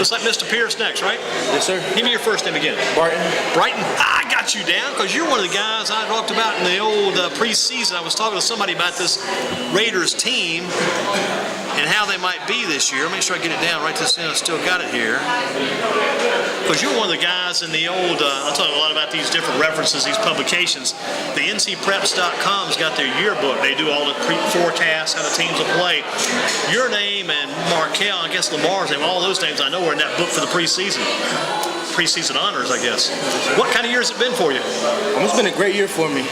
Looks like Mr. Pierce next, right? Yes, sir. Give me your first name again. Brighton. Brighton. I got you down because you're one of the guys I talked about in the old preseason. I was talking to somebody about this Raiders team and how they might be this year. Make sure I get it down right this in. I still got it here. Because you're one of the guys in the old, I'll tell you a lot about these different references, these publications. The ncpreps.com's got their yearbook. They do all the forecasts, how the teams will play. Your name and Markel, I guess Lamar's name, all those names I know are in that book for the preseason. Preseason honors, I guess. What kind of year has it been for you? It's been a great year for me.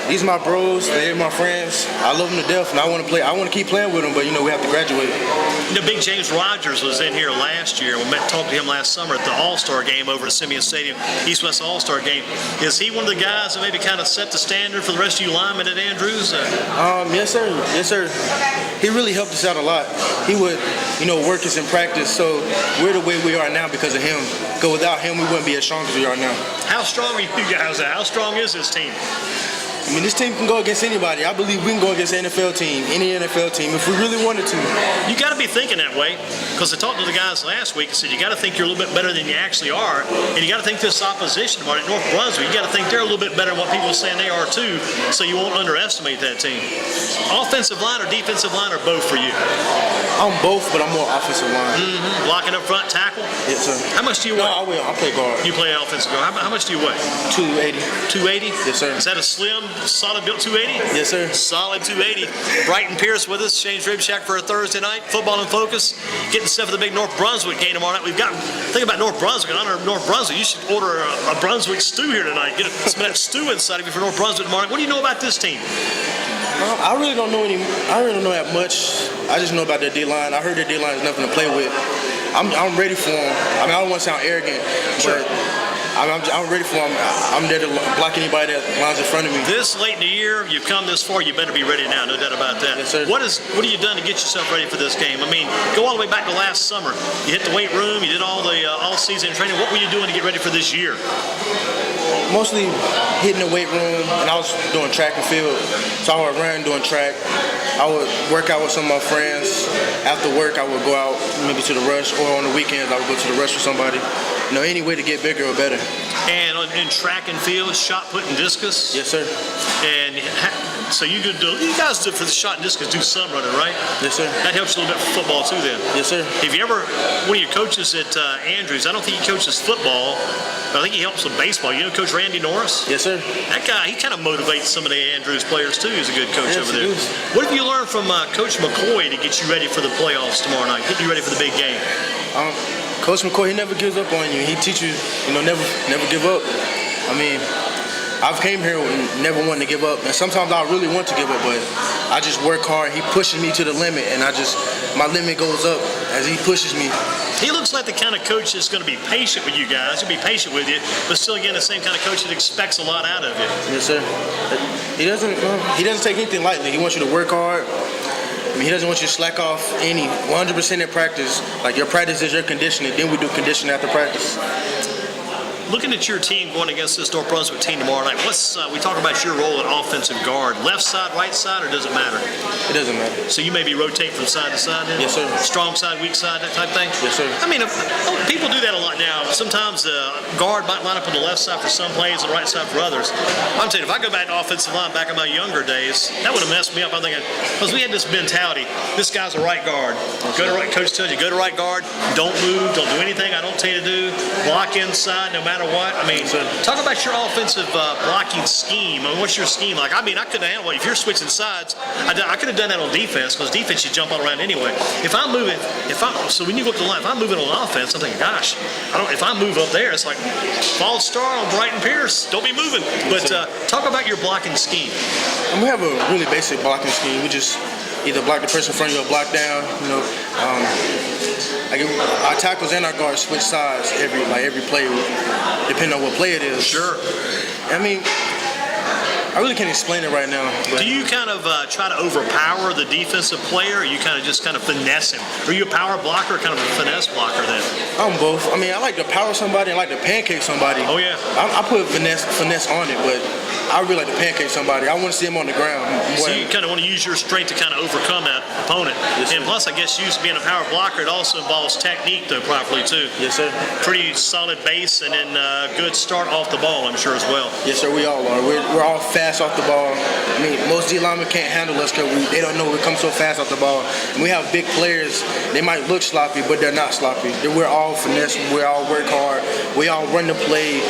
These are my bros, they're my friends. I love them to death, and I want to play. I want to keep playing with them, but we have to graduate. Big James Rogers was in here last year. We talked to him last summer at the All-Star game over at Simeon Stadium, East-West All-Star game. Is he one of the guys that maybe kind of set the standard for the rest of you linemen at Andrews? Yes, sir. Yes, sir. He really helped us out a lot. He would, work us in practice, so we're the way we are now because of him. Because without him, we wouldn't be as strong as we are now. How strong are you guys? How strong is this team? This team can go against anybody. I believe we can go against an NFL team, any NFL team, if we really wanted to. You got to be thinking that way, because I talked to the guys last week and said you got to think you're a little bit better than you actually are, and you got to think this opposition, at North Brunswick, you got to think they're a little bit better than what people are saying they are too, so you won't underestimate that team. Offensive line or defensive line or both for you? I'm both, but I'm more offensive line. Blocking up front, tackle? Yes, sir. How much do you weigh? No, I play guard. You play offensive guard. How much do you weigh? 280. 280? Yes, sir. Is that a slim, solid built 280? Yes, sir. Solid 280. Brighton Pierce with us, Shane's Rib Shack for a Thursday night. Football in focus. Getting set for the big North Brunswick game tomorrow night. We've got, think about North Brunswick. In honor of North Brunswick, you should order a Brunswick stew here tonight. Get some of that stew inside of you for North Brunswick tomorrow night. What do you know about this team? I really don't know that much. I just know about their D-line. I heard their D-line is nothing to play with. I'm ready for them. I don't want to sound arrogant, but I'm ready for them. I'm there to block anybody that lines in front of me. This late in the year, you've come this far, you better be ready now, no doubt about that. Yes, sir. What have you done to get yourself ready for this game? Go all the way back to last summer. You hit the weight room, you did all the all-season training. What were you doing to get ready for this year? Mostly hitting the weight room, and I was doing track and field. So I would run doing track. I would work out with some of my friends. After work, I would go out maybe to the rush, or on the weekends, I would go to the rush with somebody. Any way to get bigger or better. And in track and field, shot put and discus? Yes, sir. And so you guys do for the shot and discus do some running, right? Yes, sir. That helps you a little bit for football too, then. Yes, sir. Have you ever, one of your coaches at Andrews, I don't think he coaches football, but I think he helps with baseball. You know Coach Randy Norris? Yes, sir. That guy, he kind of motivates some of the Andrews players too. He's a good coach yes, over there. What have you learned from Coach McCoy to get you ready for the playoffs tomorrow night, get you ready for the big game? Coach McCoy, he never gives up on you. He teaches you, never give up. I've came here never wanting to give up, and sometimes I really want to give up, but I just work hard. He pushes me to the limit, and my limit goes up as he pushes me. He looks like the kind of coach that's going to be patient with you guys. He'll be patient with you, but still, again, the same kind of coach that expects a lot out of you. Yes, sir. He doesn't take anything lightly. He wants you to work hard. He doesn't want you to slack off 100% in practice. Like your practice is your conditioning, then we do conditioning after practice. Looking at your team going against this North Brunswick team tomorrow night, we talk about your role at offensive guard. Left side, right side, or does it matter? It doesn't matter. So you maybe rotate from side to side then? Yes, sir. Strong side, weak side, that type thing? Yes, sir. People do that a lot now. Sometimes the guard might line up on the left side for some plays and the right side for others. I'm telling you, if I go back to offensive line back in my younger days, that would have messed me up. I'm thinking, because we had this mentality, this guy's a right guard. Go to right, coach tells you, go to right guard, don't move, don't do anything I don't tell you to do, block inside no matter what. Talk about your offensive blocking scheme. What's your scheme like? I couldn't handle it. If you're switching sides, I could have done that on defense, because defense you jump all around anyway. So when you go up to the line, if I'm moving on offense, I'm thinking, gosh, if I move up there, it's like false start on Brighton Pierce. Don't be moving. But talk about your blocking scheme. We have a really basic blocking scheme. We just either block the person in front of you or block down. Our tackles and our guards switch sides every play, depending on what play it is. Sure. I really can't explain it right now. Do you kind of try to overpower the defensive player, or you kind of finesse him? Are you a power blocker or kind of a finesse blocker then? I'm both. I like to power somebody and I like to pancake somebody. Oh, yeah. I put finesse on it, but I really like to pancake somebody. I want to see him on the ground. So you kind of want to use your strength to kind of overcome that opponent. Yes, and plus, I guess you being a power blocker, it also involves technique, though, properly, too. Yes, sir. Pretty solid base and then good start off the ball, I'm sure, as well. Yes, sir, we all are. We're all fast off the ball. I mean, most D linemen can't handle us because they don't know we come so fast off the ball. And we have big players. They might look sloppy, but they're not sloppy. We're all finesse. We all work hard. We all run the play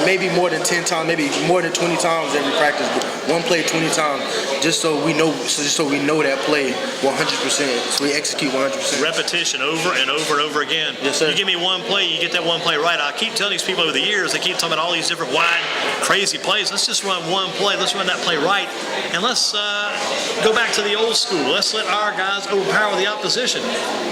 maybe more than 10 times, maybe more than 20 times every practice. But one play 20 times, just so we know that play 100%. So we execute 100%. Repetition over and over and over again. Yes, sir. You give me one play, you get that one play right. I keep telling these people over the years, they keep talking about all these different wide, crazy plays. Let's just run one play. Let's run that play right. And let's go back to the old school. Let's let our guys overpower the opposition.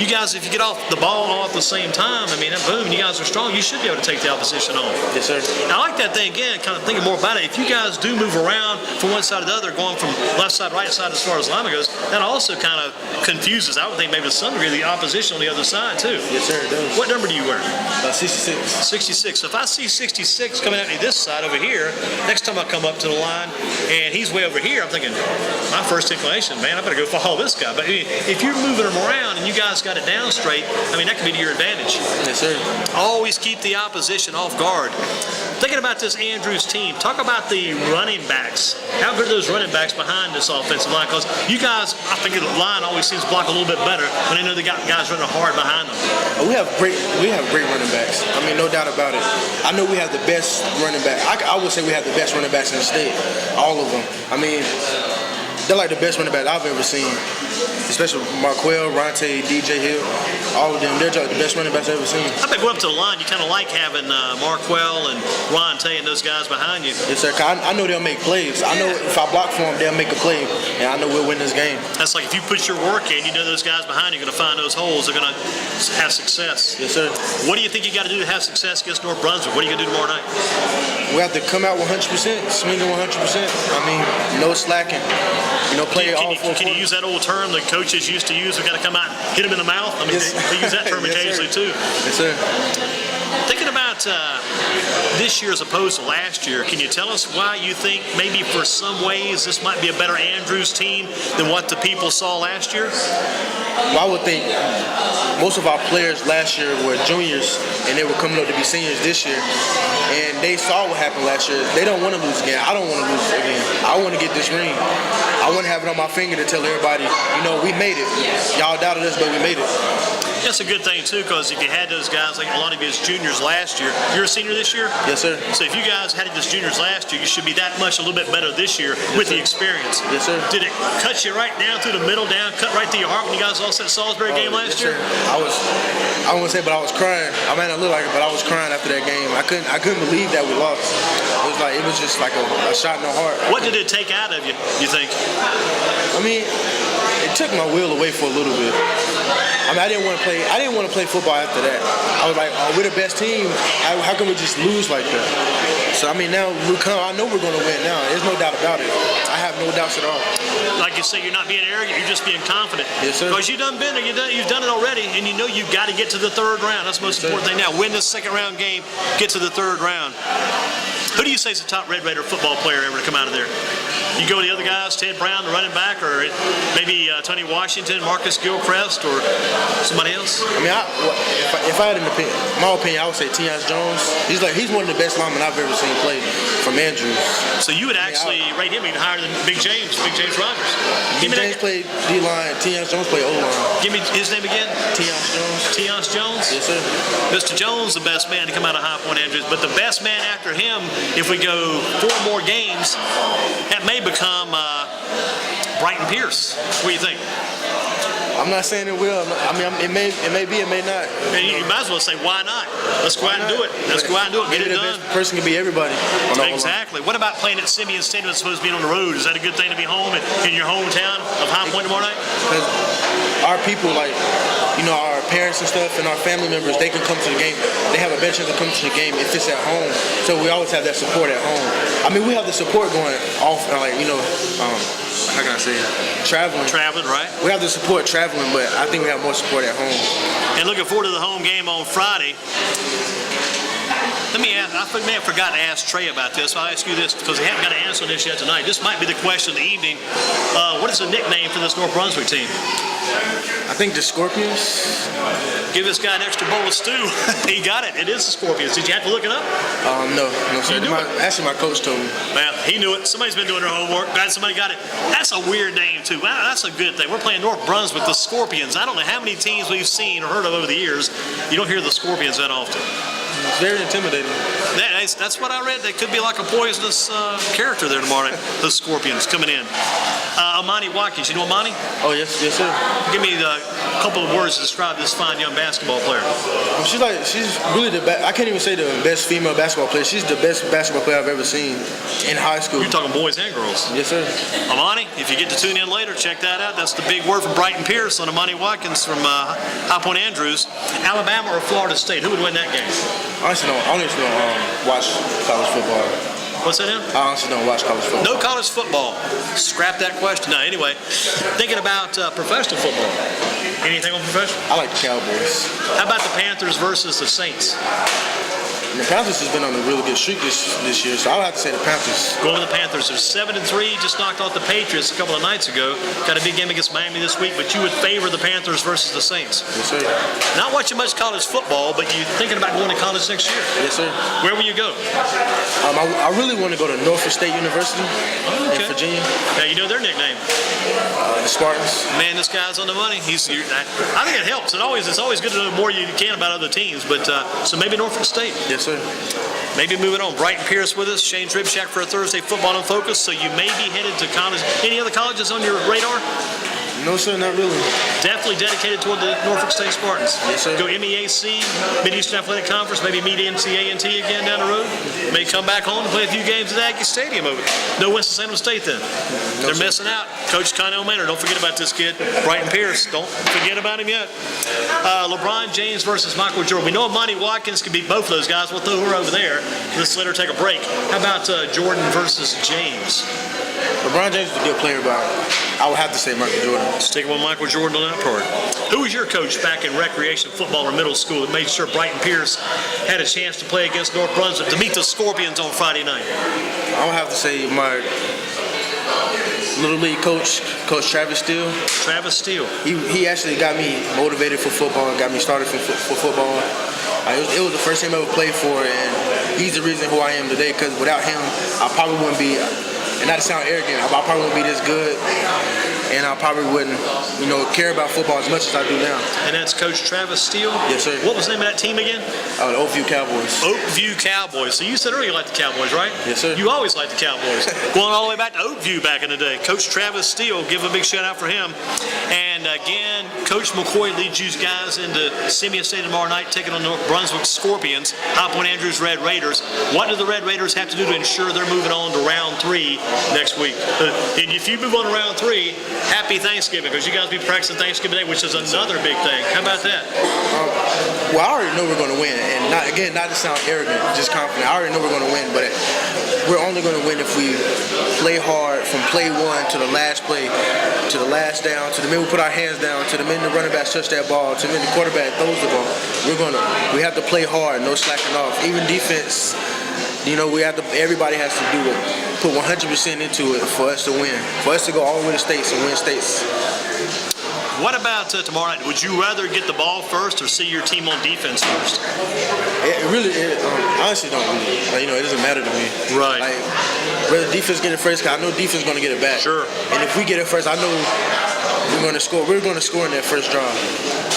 You guys, if you get off the ball all at the same time, I mean, boom, you guys are strong. You should be able to take the opposition on. Yes, sir. Now, I like that thing again, kind of thinking more about it. If you guys do move around from one side to the other, going from left side, right side as far as lineman goes, that also kind of confuses, I would think, maybe to some degree, the opposition on the other side, too. Yes, sir, it does. What number do you wear? 66. 66. So if I see 66 coming at me this side over here, next time I come up to the line and he's way over here, I'm thinking, my first inclination, man, I better go follow this guy. But if you're moving them around and you guys got it down straight, I mean, that could be to your advantage. Yes, sir. Always keep the opposition off guard. Thinking about this Andrews team, talk about the running backs. How good are those running backs behind this offensive line? Because you guys, I think the line always seems to block a little bit better when they know they got guys running hard behind them. We have great running backs. I mean, no doubt about it. I know we have the best running back. I would say we have the best running backs in the state. All of them. I mean, they're like the best running back I've ever seen. Especially Marquell, Ronte, DJ Hill, all of them. They're the best running backs I've ever seen. I bet going up to the line, you kind of like having Marquell and Ronte and those guys behind you. Yes, sir. I know they'll make plays. I know if I block for them, they'll make a play, and I know we'll win this game. That's like if you put your work in, you know those guys behind you are going to find those holes. They're going to have success. Yes, sir. What do you think you got to do to have success against North Brunswick? What are you going to do tomorrow night? We have to come out 100%, swinging 100%. I mean, no slacking. You know, play all four quarters. Can you use that old term the coaches used to use? We got to come out and hit them in the mouth. I mean, yes. they use that term Yes, occasionally sir. too. Yes, sir. Thinking about this year as opposed to last year, can you tell us why you think maybe for some ways this might be a better Andrews team than what the people saw last year? Well, I would think most of our players last year were juniors, and they were coming up to be seniors this year. And they saw what happened last year. They don't want to lose again. I don't want to lose again. I want to get this ring. I want to have it on my finger to tell everybody, you know, we made it. Y'all doubted us, but we made it. That's a good thing, too, because if you had those guys, like a lot of you as juniors last year, you're a senior this year? Yes, sir. So if you guys had it as juniors last year, you should be that much a little bit better this year with the experience. Yes, sir. Did it cut you right down through the middle, cut right through your heart when you guys lost that Salisbury game last year? I wouldn't say, but I was crying. I might not look like it, but I was crying after that game. I couldn't believe that we lost. It was just like a shot in the heart. What did it take out of you, you think? I mean, it took my will away for a little bit. I mean, I didn't want to play football after that. I was like, oh, we're the best team. How can we just lose like that? So, I mean, now I know we're going to win now. There's no doubt about it. I have no doubts at all. Like you say, you're not being arrogant, you're just being confident. Yes, sir. Because you've done it already, and you know you've got to get to the third round. That's the most important thing now. Win this second round game, get to the third round. Who do you say is the top Red Raider football player ever to come out of there? You go with the other guys, Ted Brown, the running back, or maybe Tony Washington, Marcus Gilchrist, or somebody else? I mean, if I had an opinion, my opinion, I would say Tiance Jones. He's one of the best linemen I've ever seen play from Andrews. So you would actually rate him even higher than Big James Rogers. Big James played D-line, Tiance Jones played O-line. Give me his name again? Tiance Jones. Tiance Jones? Yes, sir. Mr. Jones, the best man to come out of High Point Andrews, but the best man after him, if we go 4 more games, that may become Brighton Pierce. What do you think? I'm not saying it will. I mean, it may be, it may not. You might as well say, why not? Let's go out and do it. Let's go out and do it. Get it done. The person can be everybody. Exactly. What about playing at Simeon Stadium as opposed to being on the road? Is that a good thing to be home in your hometown of High Point tomorrow night? Because our people, like, you know, our parents and stuff and our family members, they can come to the game. They have a better chance to come to the game if it's at home. So we always have that support at home. I mean, we have the support going off, like, you know, how can I say it? Traveling, right? We have the support traveling, but I think we have more support at home. And looking forward to the home game on Friday. Let me ask, I may have forgotten to ask Trey about this. I'll ask you this because he hasn't got an answer on this yet tonight. This might be the question of the evening. What is the nickname for this North Brunswick team? I think the Scorpions. Give this guy an extra bowl of stew. He got it. It is the Scorpions. Did you have to look it up? No, sir. Actually, my coach told me. Well, he knew it. Somebody's been doing their homework. Glad somebody got it. That's a weird name, too. Wow, that's a good thing. We're playing North Brunswick, the Scorpions. I don't know how many teams we've seen or heard of over the years. You don't hear the Scorpions that often. It's very intimidating. That's what I read. They could be like a poisonous character there tomorrow night. The Scorpions coming in. Amani Watkins. You know Amani? Oh, yes, sir. Give me a couple of words to describe this fine young basketball player. She's really the best. I can't even say the best female basketball player. She's the best basketball player I've ever seen in high school. You're talking boys and girls. Yes, sir. Amani, if you get to tune in later, check that out. That's the big word from Brighton Pierce on Amani Watkins from High Point Andrews. Alabama or Florida State? Who would win that game? Honestly, I don't watch college football. What's that, I honestly don't watch college football. No college football. Scrap that question. No, anyway, thinking about professional football. Anything on professional? I like the Cowboys. How about the Panthers versus the Saints? And the Panthers has been on a really good streak this year, so I would have to say the Panthers. Going with the Panthers. They're 7-3, just knocked off the Patriots a couple of nights ago. Got a big game against Miami this week, but you would favor the Panthers versus the Saints. Yes, sir. Not watching much college football, but you thinking about going to college next year? Yes, sir. Where will you go? I really want to go to Norfolk State University in Virginia. Now, you know their nickname. The Spartans. Man, this guy's on the money. I think it helps. It's always good to know more you can about other teams, but so maybe Norfolk State. Yes, sir. Maybe moving on. Brighton Pierce with us. Shane Dribshack for a Thursday Football in Focus. So you may be headed to college. Any other colleges on your radar? No, sir, not really. Definitely dedicated toward the Norfolk State Spartans. Yes, sir. Go MEAC, Mid-Eastern Athletic Conference, maybe meet NCAA again down the road. May come back home and play a few games at Aggie Stadium over. No Winston-Salem State then. No, They're sir. missing out. Coach Connell Manor, don't forget about this kid. Brighton Pierce, don't forget about him yet. LeBron James versus Michael Jordan. We know Amani Watkins can beat both of those guys. We'll throw her over there. Let's let her take a break. How about Jordan versus James? LeBron James is a good player, but I would have to say Michael Jordan. Sticking with Michael Jordan on that part. Who was your coach back in recreation football or middle school that made sure Brighton Pierce had a chance to play against North Brunswick to meet the Scorpions on Friday night? I would have to say my Little League coach, Coach Travis Steele. Travis Steele. He actually got me motivated for football and got me started for football. It was the first team I ever played for, and he's the reason who I am today, because without him, I probably wouldn't be, and not to sound arrogant, I probably wouldn't be this good, and I probably wouldn't, care about football as much as I do now. And that's Coach Travis Steele? Yes, sir. What was the name of that team again? The Oakview Cowboys. Oakview Cowboys. So you said earlier you liked the Cowboys, right? Yes, sir. You always liked the Cowboys. Going all the way back to Oakview back in the day. Coach Travis Steele, give a big shout out for him. And again, Coach McCoy leads you guys into Simeon State tomorrow night, taking on North Brunswick Scorpions, High Point Andrews Red Raiders. What do the Red Raiders have to do to ensure they're moving on to round 3 next week? And if you move on to round 3, happy Thanksgiving, because you guys will be practicing Thanksgiving Day, which is another big thing. How about that? Well, I already know we're going to win, and not to sound arrogant, just confident. I already know we're going to win, but we're only going to win if we play hard from play 1 to the last play, to the last down, to the minute we put our hands down, to the minute the running back touch that ball, to the minute the quarterback throws the ball. We have to play hard, no slacking off. Even defense, everybody has to do it, put 100% into it for us to win, for us to go all the way to states and win states. What about tomorrow night? Would you rather get the ball first or see your team on defense first? Honestly don't really. It doesn't matter to me. Right. Whether defense get it first, because I know defense is going to get it back. Sure. And if we get it first, I know we're going to score. We're going to score in that first drive.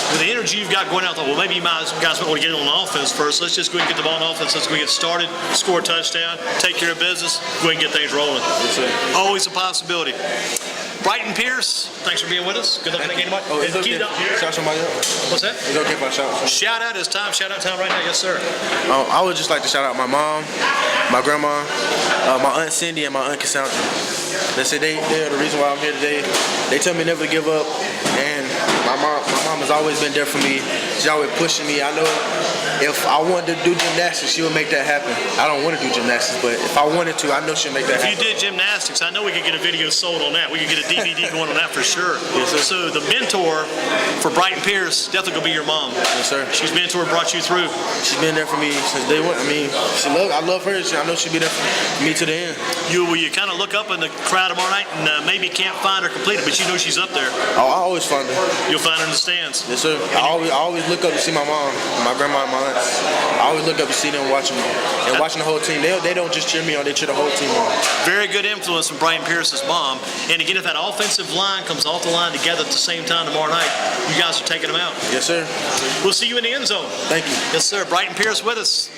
With the energy you've got going out, well, maybe you guys might want to get it on offense first. Let's just go ahead and get the ball on offense. Let's go get started, score a touchdown, take care of business, go ahead and get things rolling. Yes, sir. Always a possibility. Brighton Pierce, thanks for being with us. Good luck in that game. Oh, it's okay. Shout somebody out. What's that? It's okay if I shout. Shout out is time. Shout out time right now. Yes, sir. I would just like to shout out my mom, my grandma, my Aunt Cindy, and my Aunt Cassandra. They say they are the reason why I'm here today. They tell me never to give up, and my mom has always been there for me. She's always pushing me. I know if I wanted to do gymnastics, she would make that happen. I don't want to do gymnastics, but if I wanted to, I know she'll make that happen. If you did gymnastics, I know we could get a video sold on that. We could get a DVD going on that for sure. Yes, sir. So the mentor for Brighton Pierce definitely gonna be your mom. Yes, sir. She's mentored, brought you through. She's been there for me since day one. I mean, I love her. I know she'll be there for me to the end. Will you kind of look up in the crowd tomorrow night and maybe can't find her completed, but you know she's up there. Oh, I always find her. You'll find her in the stands. Yes, sir. I always look up to see my mom, my grandma, and my aunts. I always look up to see them watching me and watching the whole team. They don't just cheer me on; they cheer the whole team on. Very good influence from Brighton Pierce's mom. And again, if that offensive line comes off the line together at the same time tomorrow night, you guys are taking them out. Yes, sir. We'll see you in the end zone. Thank you. Yes, sir. Brighton Pierce with us.